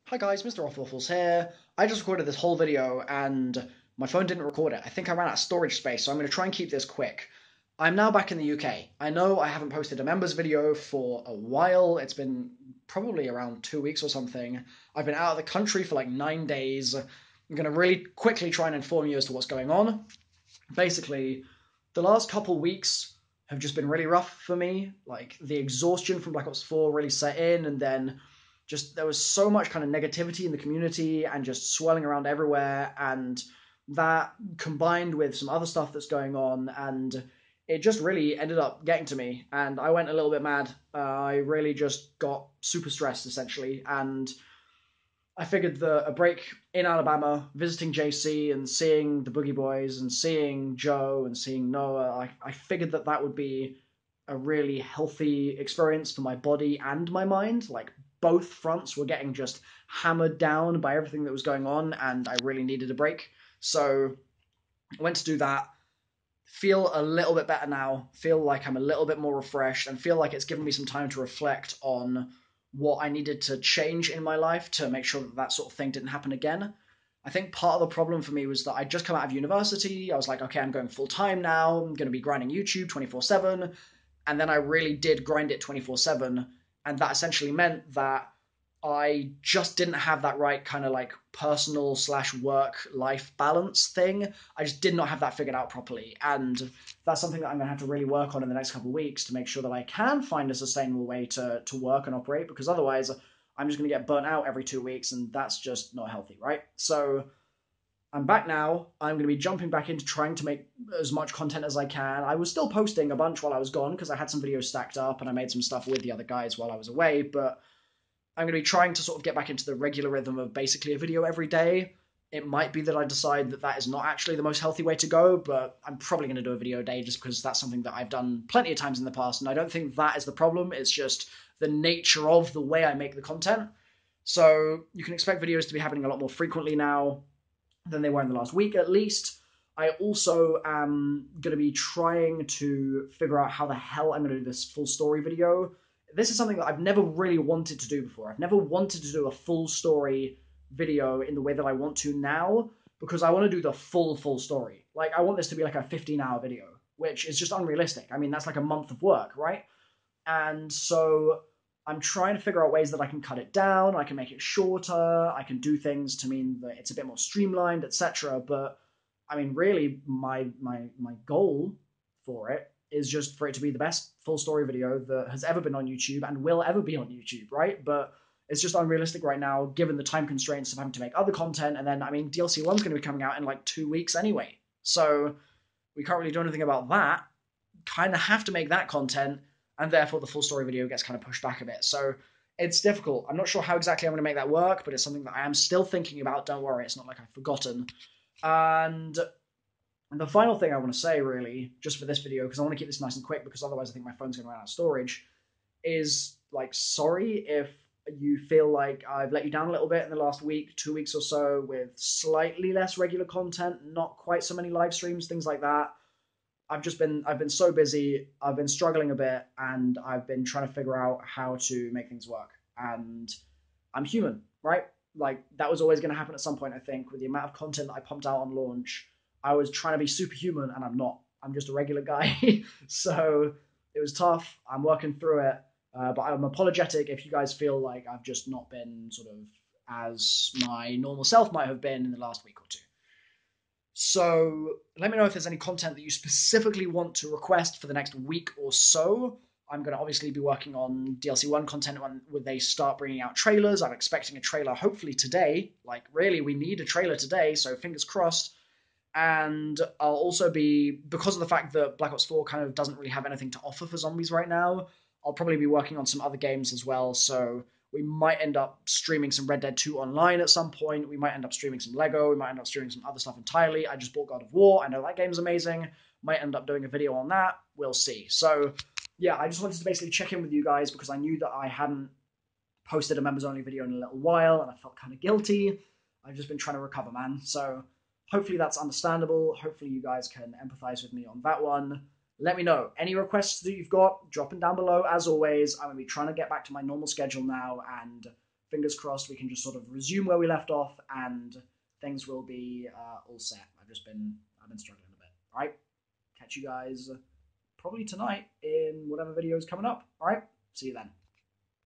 Hi guys, Mr. Waffles here. I just recorded this whole video and my phone didn't record it. I think I ran out of storage space, so I'm going to try and keep this quick. I'm now back in the UK. I know I haven't posted a members video for a while. It's been probably around 2 weeks or something. I've been out of the country for like 9 days. I'm going to really quickly try and inform you as to what's going on. Basically, the last couple weeks have just been really rough for me. Like, the exhaustion from Black Ops 4 really set in, and then just there was so much kind of negativity in the community and just swirling around everywhere, and that combined with some other stuff that's going on, and it just really ended up getting to me, and I went a little bit mad. I really just got super stressed essentially, and I figured that a break in Alabama, visiting JC and seeing the Boogie Boys and seeing Joe and seeing Noah, I figured that that would be a really healthy experience for my body and my mind. Like, both fronts were getting just hammered down by everything that was going on, and I really needed a break. So I went to do that. Feel a little bit better now. Feel like I'm a little bit more refreshed, and feel like it's given me some time to reflect on what I needed to change in my life to make sure that that sort of thing didn't happen again. I think part of the problem for me was that I'd just come out of university. I was like, okay, I'm going full time now. I'm going to be grinding YouTube 24/7. And then I really did grind it 24/7. And that essentially meant that I just didn't have that right kind of like personal slash work life balance thing. I just did not have that figured out properly. And that's something that I'm going to have to really work on in the next couple of weeks to make sure that I can find a sustainable way to work and operate, because otherwise I'm just going to get burnt out every 2 weeks, and that's just not healthy, right? So I'm back now. I'm going to be jumping back into trying to make as much content as I can. I was still posting a bunch while I was gone because I had some videos stacked up and I made some stuff with the other guys while I was away, but I'm going to be trying to sort of get back into the regular rhythm of basically a video every day. It might be that I decide that that is not actually the most healthy way to go, but I'm probably going to do a video a day just because that's something that I've done plenty of times in the past, and I don't think that is the problem. It's just the nature of the way I make the content. So you can expect videos to be happening a lot more frequently now than they were in the last week, at least. I also am going to be trying to figure out how the hell I'm going to do this full story video. This is something that I've never really wanted to do before. I've never wanted to do a full story video in the way that I want to now, because I want to do the full story. Like, I want this to be like a 15-hour video, which is just unrealistic. I mean, that's like a month of work, right? And so I'm trying to figure out ways that I can cut it down, I can make it shorter, I can do things to mean that it's a bit more streamlined, etc. But I mean, really, my goal for it is just for it to be the best full story video that has ever been on YouTube and will ever be on YouTube, right? But it's just unrealistic right now, given the time constraints of having to make other content. And then, I mean, DLC 1's going to be coming out in like 2 weeks anyway. So we can't really do anything about that. Kind of have to make that content, and therefore the full story video gets kind of pushed back a bit. So it's difficult. I'm not sure how exactly I'm going to make that work, but it's something that I am still thinking about. Don't worry, it's not like I've forgotten. And the final thing I want to say, really, just for this video, because I want to keep this nice and quick, because otherwise I think my phone's going to run out of storage, is like, sorry if you feel like I've let you down a little bit in the last week, 2 weeks or so, with slightly less regular content, not quite so many live streams, things like that. I've been so busy, I've been struggling a bit, and I've been trying to figure out how to make things work. And I'm human, right? Like, that was always going to happen at some point. I think with the amount of content that I pumped out on launch, I was trying to be superhuman, and I'm not. I'm just a regular guy. So it was tough. I'm working through it, but I'm apologetic if you guys feel like I've just not been sort of as my normal self might have been in the last week or two. So let me know if there's any content that you specifically want to request for the next week or so. I'm going to obviously be working on DLC 1 content when they start bringing out trailers. I'm expecting a trailer hopefully today. Like, really, we need a trailer today, so fingers crossed. And I'll also be, because of the fact that Black Ops 4 kind of doesn't really have anything to offer for zombies right now, I'll probably be working on some other games as well. So we might end up streaming some Red Dead 2 online at some point. We might end up streaming some Lego. We might end up streaming some other stuff entirely. I just bought God of War. I know that game's amazing. Might end up doing a video on that. We'll see. So yeah, I just wanted to basically check in with you guys because I knew that I hadn't posted a members only video in a little while and I felt kind of guilty. I've just been trying to recover, man. So hopefully that's understandable. Hopefully you guys can empathize with me on that one. Let me know. Any requests that you've got, drop them down below. As always, I'm going to be trying to get back to my normal schedule now and fingers crossed we can just sort of resume where we left off and things will be all set. I've been struggling a bit. All right, catch you guys probably tonight in whatever video is coming up. All right, see you then.